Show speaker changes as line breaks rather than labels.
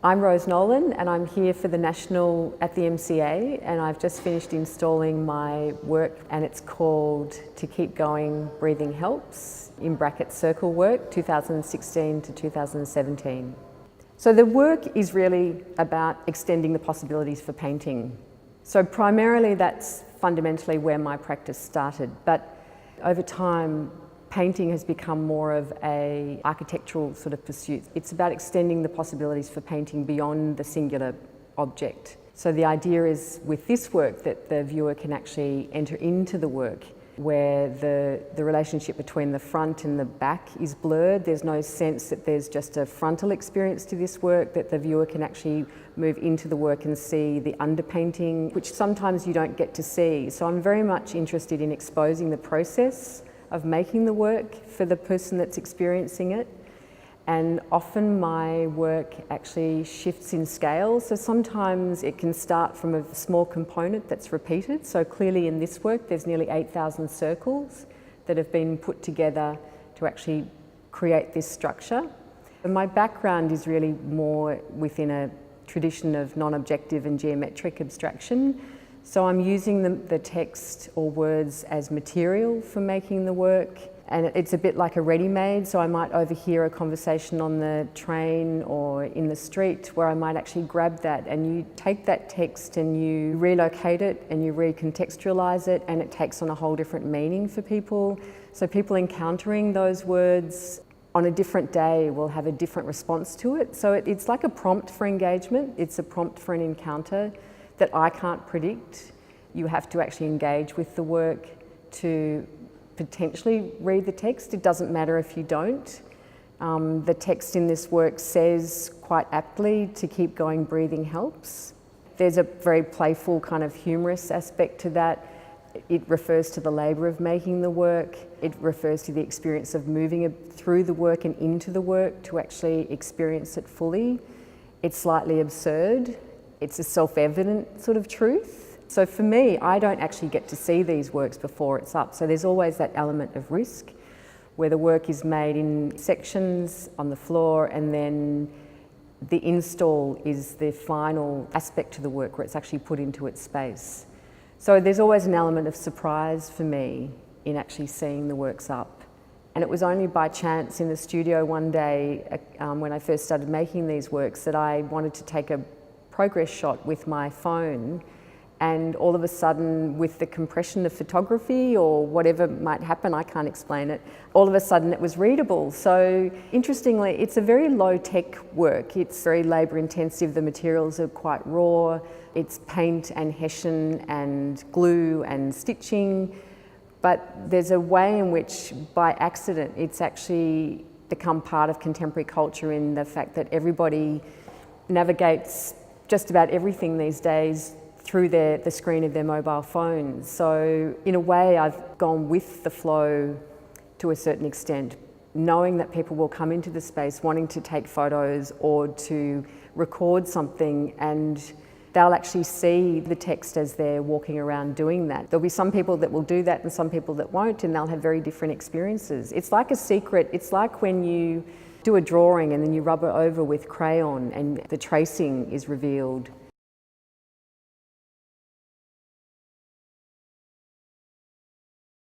I'm Rose Nolan and I'm here for the National at the MCA, and I've just finished installing my work, and it's called To Keep Going, Breathing Helps, in brackets circle work, 2016 to 2017. So the work is really about extending the possibilities for painting. So primarily that's fundamentally where my practice started, but over time painting has become more of an architectural sort of pursuit. It's about extending the possibilities for painting beyond the singular object. So the idea is with this work that the viewer can actually enter into the work where the relationship between the front and the back is blurred. There's no sense that there's just a frontal experience to this work, that the viewer can actually move into the work and see the underpainting, which sometimes you don't get to see. So I'm very much interested in exposing the process of making the work for the person that's experiencing it. And often my work actually shifts in scale. So sometimes it can start from a small component that's repeated. So clearly in this work, there's nearly 8,000 circles that have been put together to actually create this structure. And my background is really more within a tradition of non-objective and geometric abstraction. So I'm using the text or words as material for making the work, and it's a bit like a ready-made, so I might overhear a conversation on the train or in the street where I might actually grab that, and you take that text and you relocate it and you recontextualize it, and it takes on a whole different meaning for people. So people encountering those words on a different day will have a different response to it. So it's like a prompt for engagement, it's a prompt for an encounter that I can't predict. You have to actually engage with the work to potentially read the text. It doesn't matter if you don't. The text in this work says quite aptly, to keep going, breathing helps. There's a very playful kind of humorous aspect to that. It refers to the labour of making the work. It refers to the experience of moving through the work and into the work to actually experience it fully. It's slightly absurd. It's a self-evident sort of truth. So for me, I don't actually get to see these works before it's up. So there's always that element of risk where the work is made in sections on the floor, and then the install is the final aspect to the work where it's actually put into its space. So there's always an element of surprise for me in actually seeing the works up. And it was only by chance in the studio one day when I first started making these works that I wanted to take a progress shot with my phone, and all of a sudden, with the compression of photography or whatever might happen, I can't explain it, all of a sudden it was readable. So interestingly, it's a very low-tech work. It's very labour-intensive. The materials are quite raw. It's paint and hessian and glue and stitching, but there's a way in which, by accident, it's actually become part of contemporary culture in the fact that everybody navigates just about everything these days through the screen of their mobile phones. So in a way, I've gone with the flow to a certain extent, knowing that people will come into the space wanting to take photos or to record something, and they'll actually see the text as they're walking around doing that. There'll be some people that will do that and some people that won't, and they'll have very different experiences. It's like a secret. It's like when you do a drawing and then you rub it over with crayon and the tracing is revealed.